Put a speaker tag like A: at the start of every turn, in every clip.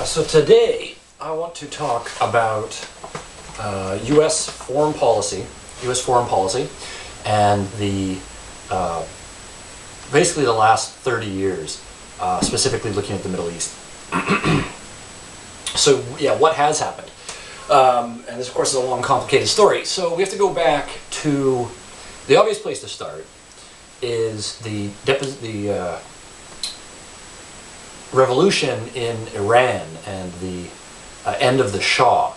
A: So today I want to talk about U.S. foreign policy, and the basically the last 30 years, specifically looking at the Middle East. So yeah, what has happened? And this, of course, is a long, complicated story. So we have to go back to the obvious place to start is the revolution in Iran and the end of the Shah.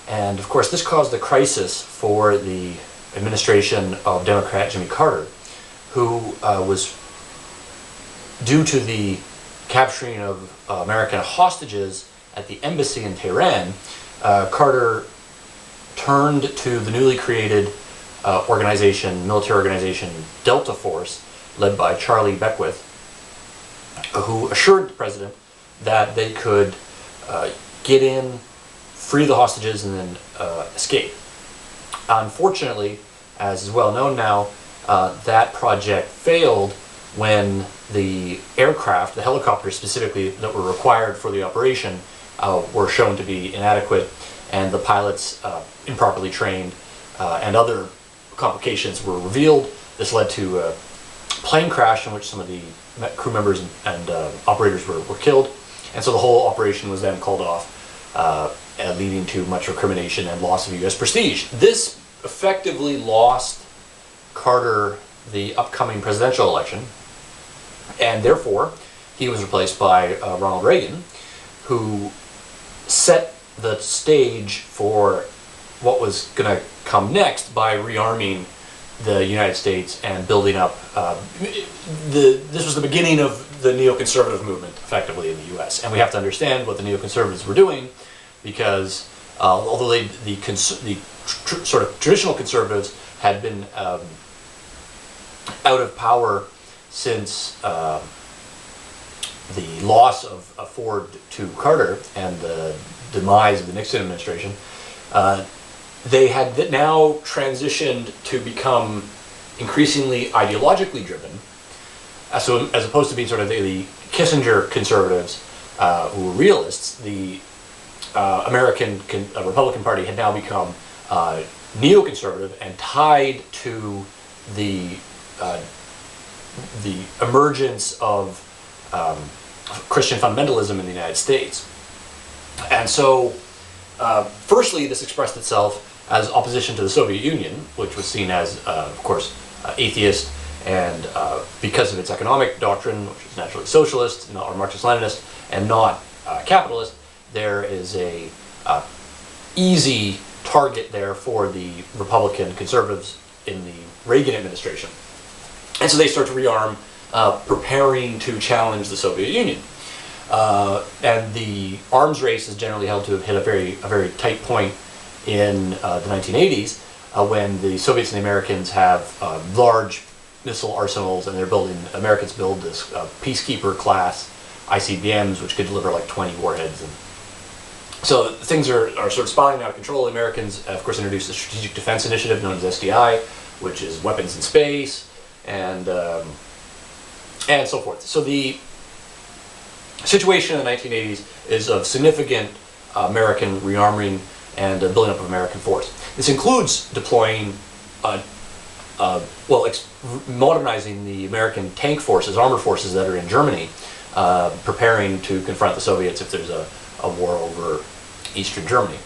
A: And of course this caused a crisis for the administration of Democrat Jimmy Carter, who was, due to the capturing of American hostages at the embassy in Tehran, Carter turned to the newly created military organization Delta Force, led by Charlie Beckwith, who assured the president that they could get in, free the hostages, and then escape. Unfortunately, as is well known now, that project failed when the aircraft, the helicopters specifically, that were required for the operation were shown to be inadequate, and the pilots improperly trained, and other complications were revealed. This led to a plane crash in which some of the crew members and operators were killed, and so the whole operation was then called off, leading to much recrimination and loss of U.S. prestige. This effectively lost Carter the upcoming presidential election, and therefore he was replaced by Ronald Reagan, who set the stage for what was going to come next by rearming the United States and building up. This was the beginning of the neoconservative movement, effectively, in the U.S. And we have to understand what the neoconservatives were doing, because although the sort of traditional conservatives had been out of power since the loss of Ford to Carter and the demise of the Nixon administration, they had now transitioned to become increasingly ideologically driven. So as opposed to being sort of the Kissinger conservatives who were realists, the American Republican Party had now become neoconservative and tied to the emergence of Christian fundamentalism in the United States. And so firstly, this expressed itself as opposition to the Soviet Union, which was seen as, of course, atheist, and because of its economic doctrine, which is naturally socialist, or Marxist-Leninist, and not capitalist, there is a easy target there for the Republican conservatives in the Reagan administration. And so they start to rearm, preparing to challenge the Soviet Union. And the arms race is generally held to have hit a very tight point in the 1980s, when the Soviets and the Americans have large missile arsenals, and Americans build this peacekeeper class ICBMs, which could deliver like 20 warheads. And so things are sort of spiraling out of control. The Americans, of course, introduced the Strategic Defense Initiative, known as SDI, which is weapons in space, and so forth. So the situation in the 1980s is of significant American rearming and building up of American force. This includes deploying, modernizing the American tank forces, armor forces that are in Germany, preparing to confront the Soviets if there's a war over Eastern Germany.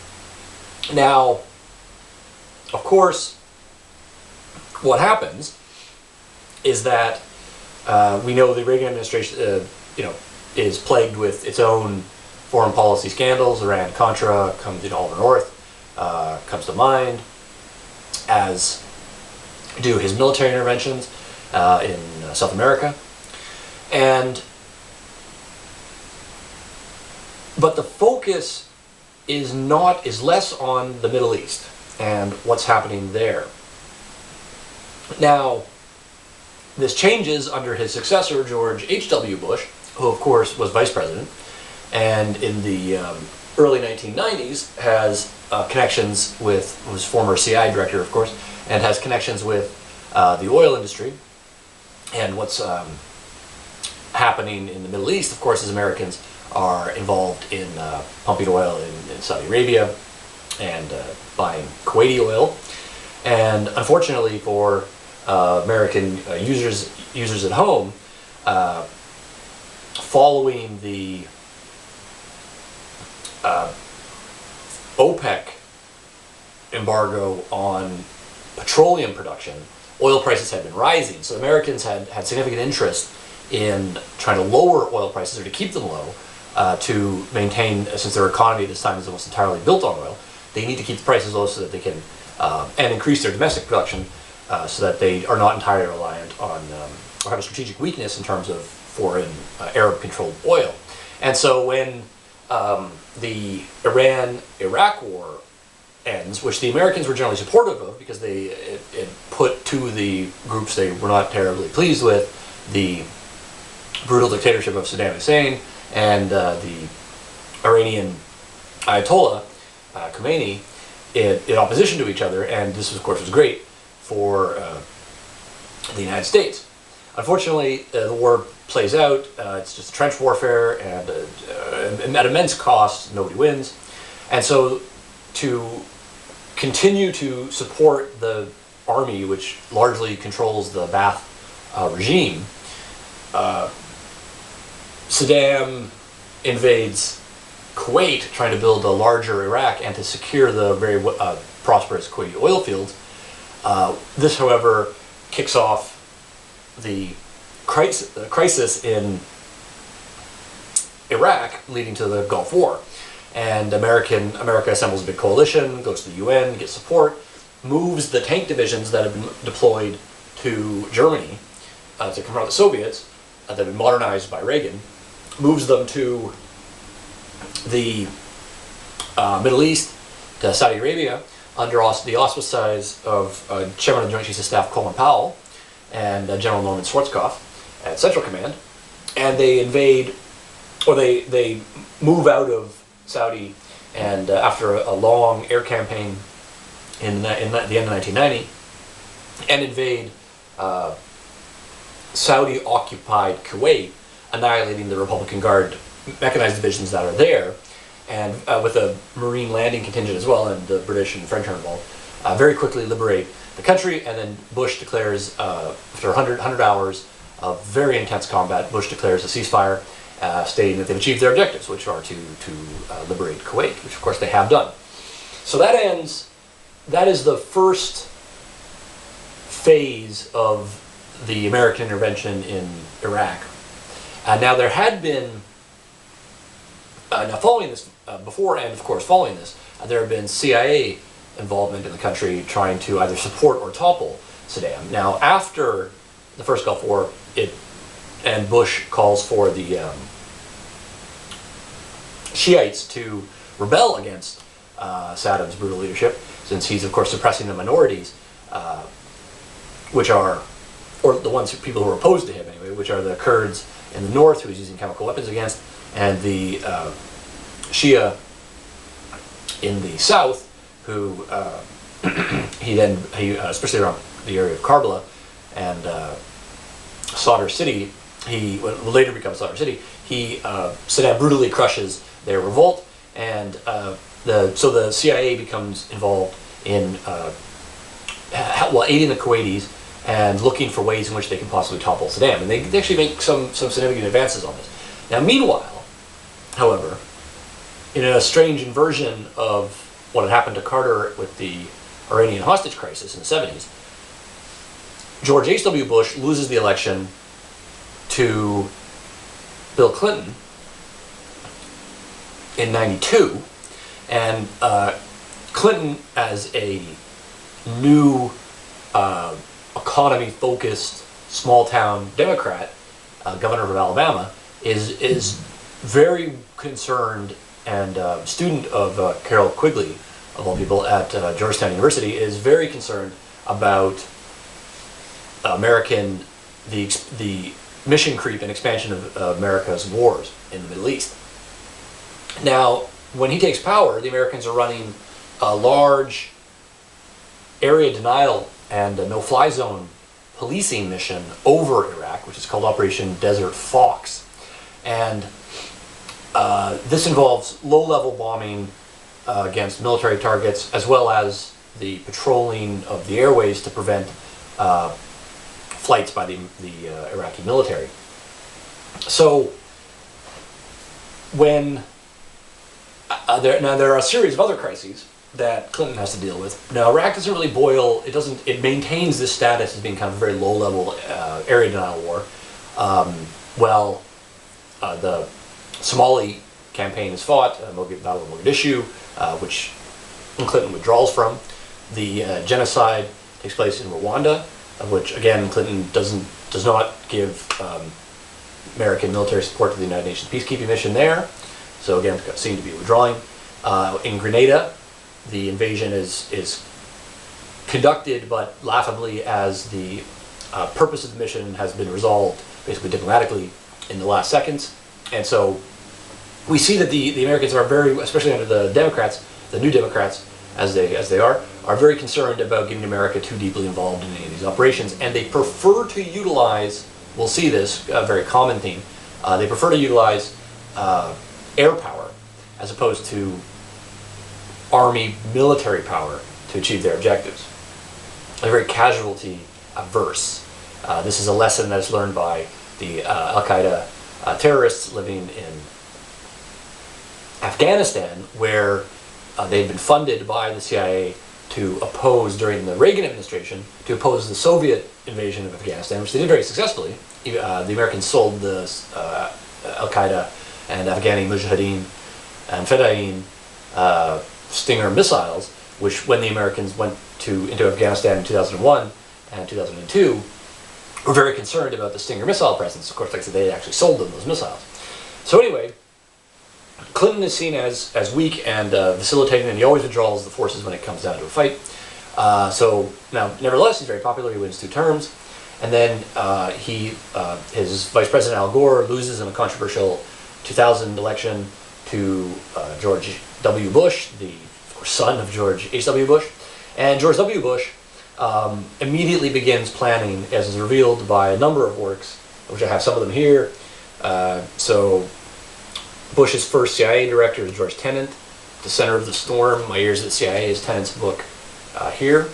A: Now, of course, what happens is that we know the Reagan administration, is plagued with its own foreign policy scandals. Iran-Contra comes, all the North comes to mind, as do his military interventions in South America. But the focus is less on the Middle East and what's happening there. Now, this changes under his successor, George H.W. Bush, who of course was vice president, and in the early 1990s has connections with, was former CIA director, of course, and has connections with the oil industry, and what's happening in the Middle East, of course, as Americans are involved in pumping oil in Saudi Arabia and buying Kuwaiti oil. And unfortunately for American users at home, following the OPEC embargo on petroleum production, oil prices had been rising. So Americans had significant interest in trying to lower oil prices, or to keep them low, to maintain, since their economy at this time is almost entirely built on oil, they need to keep the prices low so that they can, and increase their domestic production so that they are not entirely reliant on, or have a strategic weakness in terms of foreign Arab-controlled oil. And so when the Iran-Iraq war ends, which the Americans were generally supportive of because it put to the groups they were not terribly pleased with the brutal dictatorship of Saddam Hussein and the Iranian Ayatollah Khomeini in opposition to each other, and this of course was great for the United States. Unfortunately, the war plays out. It's just trench warfare, and at immense cost, nobody wins. And so to continue to support the army, which largely controls the Ba'ath regime, Saddam invades Kuwait, trying to build a larger Iraq and to secure the very prosperous Kuwaiti oil fields. This, however, kicks off the crisis in Iraq, leading to the Gulf War. And America assembles a big coalition, goes to the UN, gets support, moves the tank divisions that have been deployed to Germany to confront the Soviets, that have been modernized by Reagan, moves them to the Middle East, to Saudi Arabia, under the auspices of Chairman of the Joint Chiefs of Staff Colin Powell and General Norman Schwarzkopf at Central Command, and they invade, or they move out of Saudi, and after a long air campaign in the end of 1990, and invade Saudi-occupied Kuwait, annihilating the Republican Guard mechanized divisions that are there, and with a Marine landing contingent as well, and the British and French are involved, very quickly liberate the country. And then Bush declares, after 100 hours of very intense combat, Bush declares a ceasefire, stating that they've achieved their objectives, which are to liberate Kuwait, which of course they have done. So that is the first phase of the American intervention in Iraq. Now there had been, now following this, before and of course following this, there had been CIA involvement in the country trying to either support or topple Saddam. Now after the first Gulf War, and Bush calls for the Shiites to rebel against Saddam's brutal leadership, since he's of course suppressing the minorities, which are, or the people who are opposed to him anyway, which are the Kurds in the north, who he's using chemical weapons against, and the Shia in the south, who he especially around the area of Karbala and Sadr City, he will later become Sadr City. Saddam brutally crushes their revolt, and so the CIA becomes involved in aiding the Kuwaitis and looking for ways in which they can possibly topple Saddam. And they actually make some significant advances on this. Now, meanwhile, however, in a strange inversion of what had happened to Carter with the Iranian hostage crisis in the 70s, George H.W. Bush loses the election to Bill Clinton in '92, and Clinton, as a new economy-focused small-town Democrat, governor of Alabama, is very concerned, and student of Carroll Quigley, of all people, at Georgetown University, is very concerned about the mission creep and expansion of America's wars in the Middle East. Now, when he takes power, the Americans are running a large area denial and a no-fly zone policing mission over Iraq, which is called Operation Desert Fox. And this involves low-level bombing against military targets, as well as the patrolling of the airways to prevent flights by the Iraqi military. So when there are a series of other crises that Clinton has to deal with. Now, Iraq doesn't really boil. It maintains this status as being kind of a very low-level area denial war. While the Somali campaign is fought, Battle of Mogadishu, which Clinton withdraws from. The genocide takes place in Rwanda, of which again Clinton does not give American military support to the United Nations peacekeeping mission there. So again, seen to be withdrawing. In Grenada, the invasion is conducted, but laughably, as the purpose of the mission has been resolved basically diplomatically in the last seconds. And so we see that the Americans are very, especially under the Democrats, the new Democrats, as they are very concerned about getting America too deeply involved in any of these operations, and they prefer to utilize, we'll see this, a very common theme, they prefer to utilize air power as opposed to army military power to achieve their objectives. They're very casualty averse. This is a lesson that is learned by the Al-Qaeda terrorists living in Afghanistan, where they'd been funded by the CIA to oppose, during the Reagan administration, to oppose the Soviet invasion of Afghanistan, which they did very successfully. The Americans sold the Al-Qaeda and Afghani Mujahideen and Fedayeen Stinger missiles, which when the Americans went into Afghanistan in 2001 and 2002, were very concerned about the Stinger missile presence. Of course, like I said, they had actually sold them those missiles. So anyway, Clinton is seen as weak and vacillating, and he always withdraws the forces when it comes down to a fight. So now, nevertheless, he's very popular. He wins 2 terms, and then his Vice President Al Gore loses in a controversial 2000 election to George W. Bush, the of course, son of George H.W. Bush, and George W. Bush immediately begins planning, as is revealed by a number of works, which I have some of them here. So Bush's first CIA director is George Tenet. The Center of the Storm, My Years at the CIA, is Tenet's book here.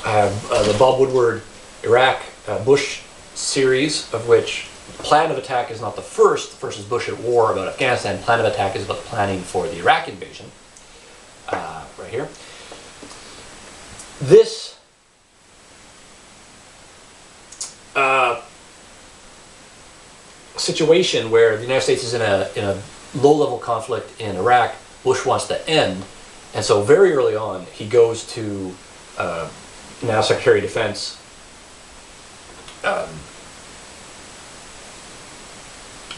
A: I have the Bob Woodward Iraq Bush series, of which Plan of Attack is not the first. The first is Bush at War about Afghanistan. Plan of Attack is about the planning for the Iraq invasion. Right here. This situation where the United States is in a low-level conflict in Iraq, Bush wants to end, and so very early on he goes to now Secretary of Defense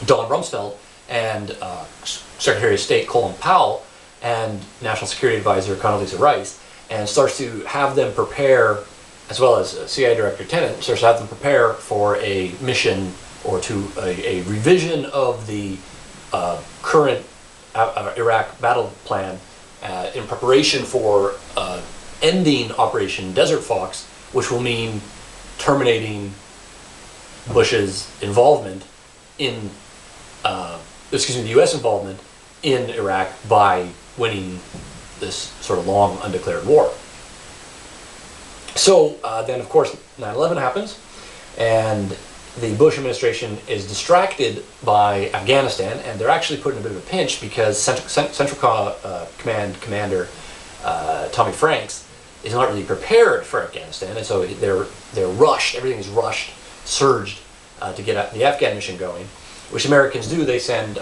A: Don Rumsfeld and Secretary of State Colin Powell and National Security Advisor Condoleezza Rice, and starts to have them prepare, as well as CIA Director Tenet, starts to have them prepare for a mission or to a revision of the current Iraq battle plan in preparation for ending Operation Desert Fox, which will mean terminating Bush's involvement in, the U.S. involvement in Iraq by winning this sort of long undeclared war. So then, of course, 9/11 happens, and the Bush administration is distracted by Afghanistan, and they're actually put in a bit of a pinch because Central Command Commander Tommy Franks is not really prepared for Afghanistan, and so they're rushed. Everything is rushed, surged to get the Afghan mission going, which Americans do. They send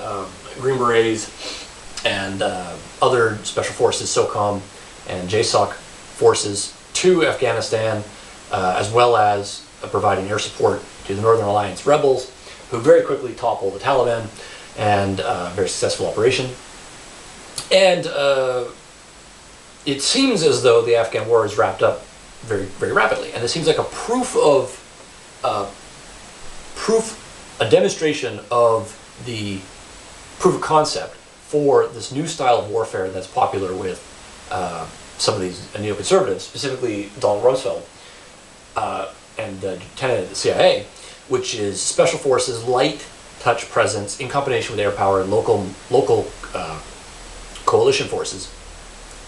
A: Green Berets and other special forces, SOCOM and JSOC forces to Afghanistan, as well as providing air support to the Northern Alliance rebels, who very quickly topple the Taliban, and a very successful operation. And it seems as though the Afghan war is wrapped up very, very rapidly, and it seems like a a demonstration of the proof of concept for this new style of warfare that's popular with some of these neoconservatives, specifically Donald Rumsfeld, and the lieutenant at the CIA, which is special forces, light touch presence in combination with air power and local coalition forces,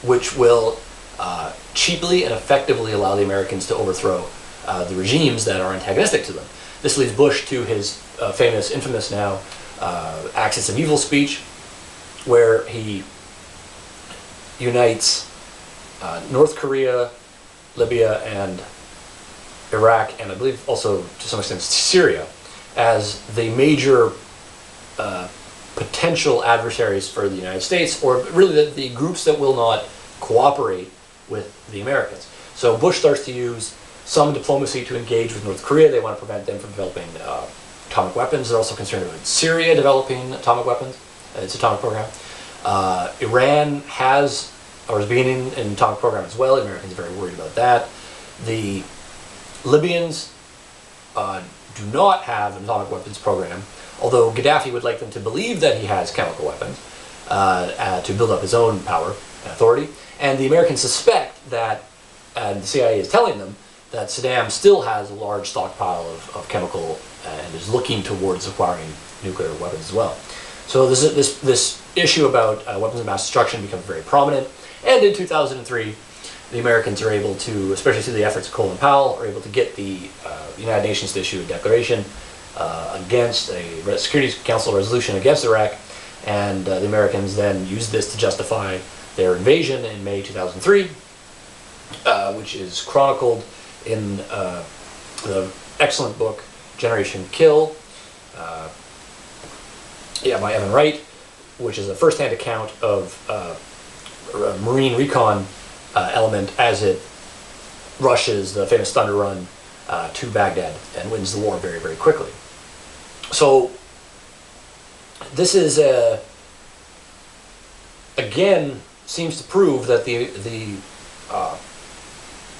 A: which will cheaply and effectively allow the Americans to overthrow the regimes that are antagonistic to them. This leads Bush to his infamous now, Axis of Evil speech, where he unites North Korea, Libya, and Iraq, and I believe also to some extent Syria, as the major potential adversaries for the United States, or really the groups that will not cooperate with the Americans. So Bush starts to use some diplomacy to engage with North Korea. They want to prevent them from developing atomic weapons. They're also concerned about Syria developing atomic weapons, its atomic program. Iran has, or is beginning an atomic program as well. The Americans are very worried about that. The Libyans do not have an atomic weapons program, although Gaddafi would like them to believe that he has chemical weapons to build up his own power and authority. And the Americans suspect that, and the CIA is telling them, that Saddam still has a large stockpile of chemical and is looking towards acquiring nuclear weapons as well. So this issue about weapons of mass destruction becomes very prominent. And in 2003, the Americans are able to, especially through the efforts of Colin Powell, are able to get the United Nations to issue a declaration against a Security Council resolution against Iraq, and the Americans then used this to justify their invasion in May 2003, which is chronicled in the excellent book Generation Kill, by Evan Wright, which is a first-hand account of a Marine recon element as it rushes the famous Thunder Run to Baghdad and wins the war very, very quickly. So this is again seems to prove that the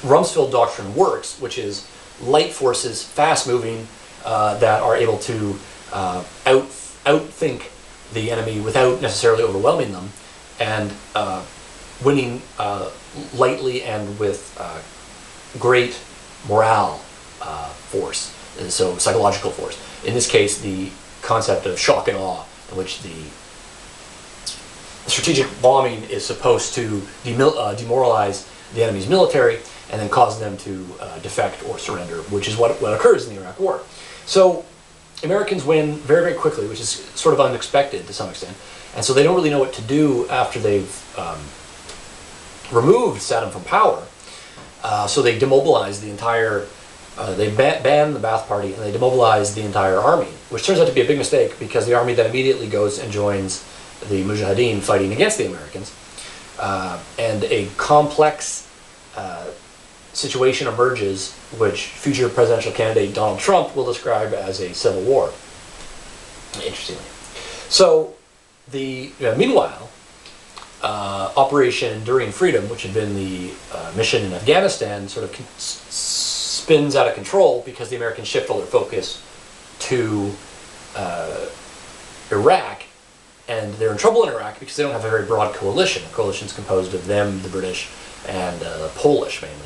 A: Rumsfeld doctrine works, which is light forces, fast-moving, that are able to outthink the enemy without necessarily overwhelming them, and winning lightly and with great morale force, so psychological force. In this case, the concept of shock and awe, in which the strategic bombing is supposed to demoralize the enemy's military and then cause them to defect or surrender, which is what occurs in the Iraq War. So Americans win very, very quickly, which is sort of unexpected to some extent. And so they don't really know what to do after they've removed Saddam from power. So they demobilize the entire, they ban the Ba'ath Party, and they demobilize the entire army, which turns out to be a big mistake, because the army then immediately goes and joins the Mujahideen fighting against the Americans. And a complex situation emerges, which future presidential candidate Donald Trump will describe as a civil war, interestingly. So, meanwhile, Operation Enduring Freedom, which had been the mission in Afghanistan, sort of spins out of control because the Americans shift all their focus to Iraq, and they're in trouble in Iraq because they don't have a very broad coalition. The coalition is composed of them, the British, and the Polish mainly.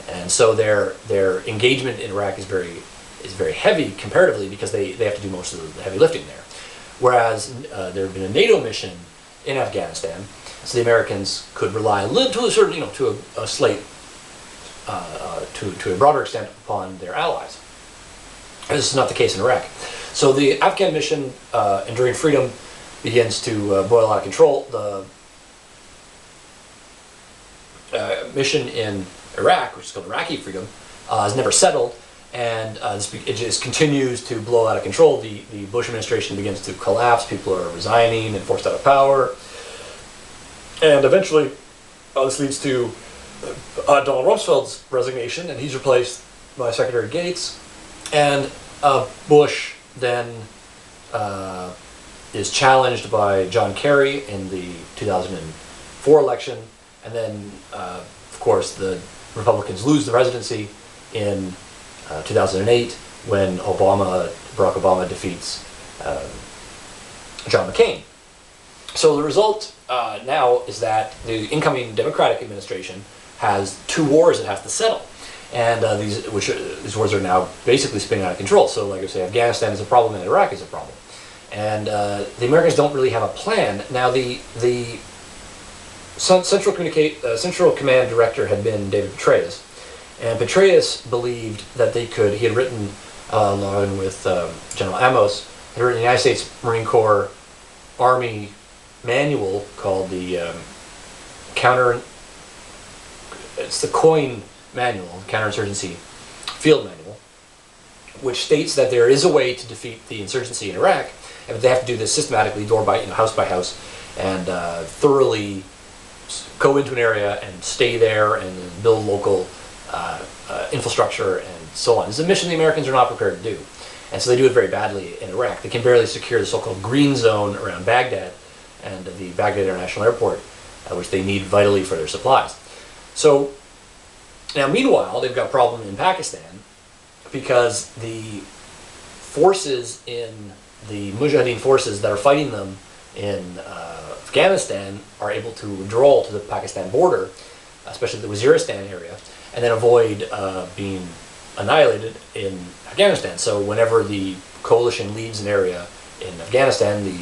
A: And so their engagement in Iraq is very heavy comparatively, because they have to do most of the heavy lifting there. Whereas there had been a NATO mission in Afghanistan, so the Americans could rely a little, to a certain, to a slight, to a broader extent upon their allies. And this is not the case in Iraq. So the Afghan mission, Enduring Freedom, begins to boil out of control. The mission in Iraq, which is called Iraqi Freedom, is never settled, and it just continues to blow out of control. The Bush administration begins to collapse. People are resigning and forced out of power, and eventually this leads to Donald Rumsfeld's resignation, and he's replaced by Secretary Gates, and Bush then is challenged by John Kerry in the 2004 election, and then of course the Republicans lose the presidency in 2008 when Barack Obama defeats John McCain. So the result now is that the incoming Democratic administration has two wars it has to settle. and these wars are now basically spinning out of control. So, like I say, Afghanistan is a problem, and Iraq is a problem, and the Americans don't really have a plan. Now, the Central Command director had been David Petraeus, and Petraeus believed that they could. He had written, along with General Amos, had written the United States Marine Corps Army manual called the It's the COIN manual, Counterinsurgency Field Manual, which states that there is a way to defeat the insurgency in Iraq, and they have to do this systematically, door by house by house, and thoroughly go into an area and stay there and build local infrastructure and so on. This is a mission the Americans are not prepared to do. And so they do it very badly in Iraq. They can barely secure the so-called green zone around Baghdad and the Baghdad International Airport, which they need vitally for their supplies. So now, meanwhile, they've got a problem in Pakistan because the forces in the Mujahideen forces that are fighting them in Afghanistan are able to withdraw to the Pakistan border, especially the Waziristan area, and then avoid being annihilated in Afghanistan. So whenever the coalition leaves an area in Afghanistan, the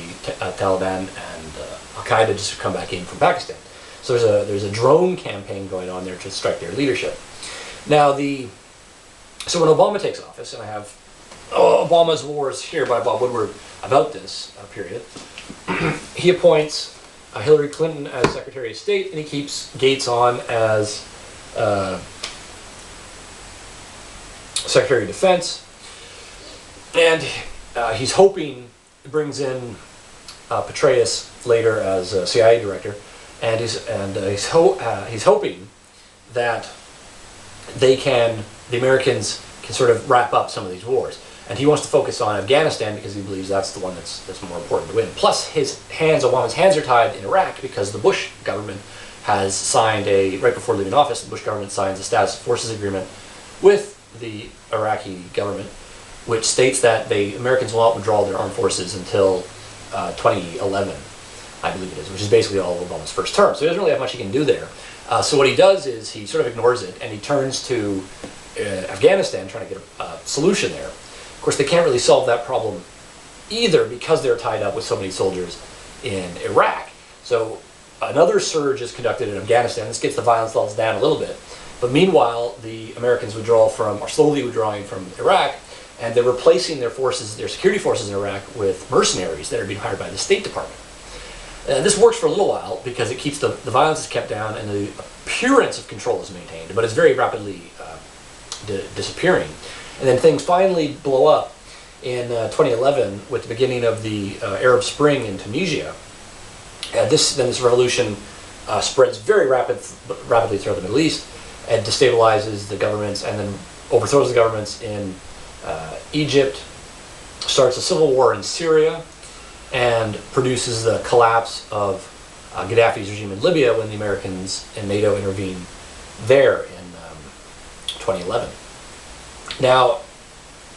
A: Taliban and Al-Qaeda just come back in from Pakistan. So there's a drone campaign going on there to strike their leadership. Now, so when Obama takes office, and I have Obama's Wars here by Bob Woodward about this period, he appoints Hillary Clinton as Secretary of State, and he keeps Gates on as Secretary of Defense, and he's hoping, brings in Petraeus later as CIA director, and he's hoping that the Americans can sort of wrap up some of these wars, and he wants to focus on Afghanistan because he believes that's the one that's more important to win. Plus, Obama's hands are tied in Iraq because the Bush government has signed right before leaving office, the Bush government signs a status of forces agreement with the Iraqi government, which states that the Americans will not withdraw their armed forces until 2011, I believe it is, which is basically all of Obama's first term. So he doesn't really have much he can do there. So what he does is he sort of ignores it, and he turns to Afghanistan, trying to get a solution there. Of course, they can't really solve that problem either because they're tied up with so many soldiers in Iraq. So another surge is conducted in Afghanistan. This gets the violence levels down a little bit. But meanwhile, the Americans are slowly withdrawing from Iraq, and they're replacing their security forces in Iraq with mercenaries that are being hired by the State Department. This works for a little while because it keeps the violence is kept down and the appearance of control is maintained, but it's very rapidly disappearing. And then things finally blow up in 2011 with the beginning of the Arab Spring in Tunisia. This revolution spreads very rapidly throughout the Middle East and destabilizes the governments, and then overthrows the governments in Egypt, starts a civil war in Syria, and produces the collapse of Gaddafi's regime in Libya when the Americans and NATO intervene there in 2011. Now,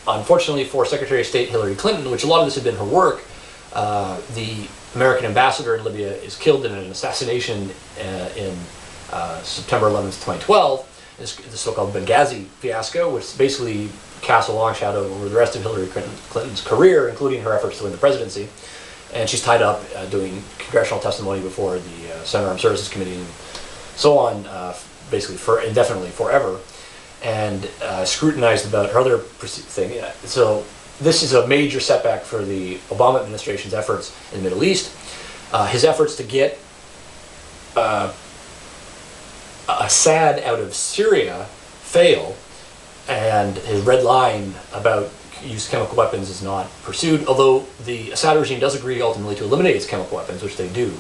A: unfortunately for Secretary of State Hillary Clinton, which a lot of this had been her work, the American ambassador in Libya is killed in an assassination in September 11th, 2012, the so-called Benghazi fiasco, which basically casts a long shadow over the rest of Hillary Clinton's career, including her efforts to win the presidency. And she's tied up doing congressional testimony before the Senate Armed Services Committee and so on, basically indefinitely, forever, and scrutinized about her other thing. So this is a major setback for the Obama administration's efforts in the Middle East. His efforts to get Assad out of Syria fail, and his red line about use of chemical weapons is not pursued, although the Assad regime does agree ultimately to eliminate its chemical weapons, which they do,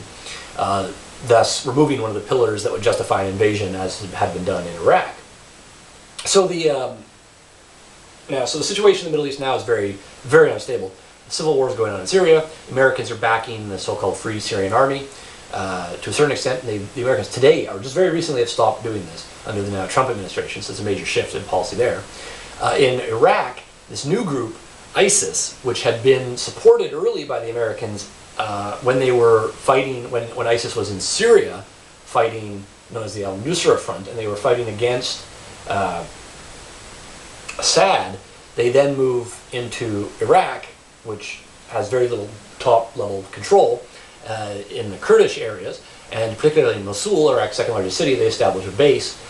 A: thus removing one of the pillars that would justify an invasion as had been done in Iraq. So the situation in the Middle East now is very, very unstable. The civil war is going on in Syria. Americans are backing the so-called Free Syrian Army. To a certain extent, the Americans today, or just very recently, have stopped doing this under the now Trump administration, so it's a major shift in policy there. In Iraq, this new group, ISIS, which had been supported early by the Americans when they were fighting, when ISIS was in Syria, fighting known as the al-Nusra Front, and they were fighting against Assad, they then move into Iraq, which has very little top-level control in the Kurdish areas, and particularly in Mosul, Iraq's second largest city, they establish a base.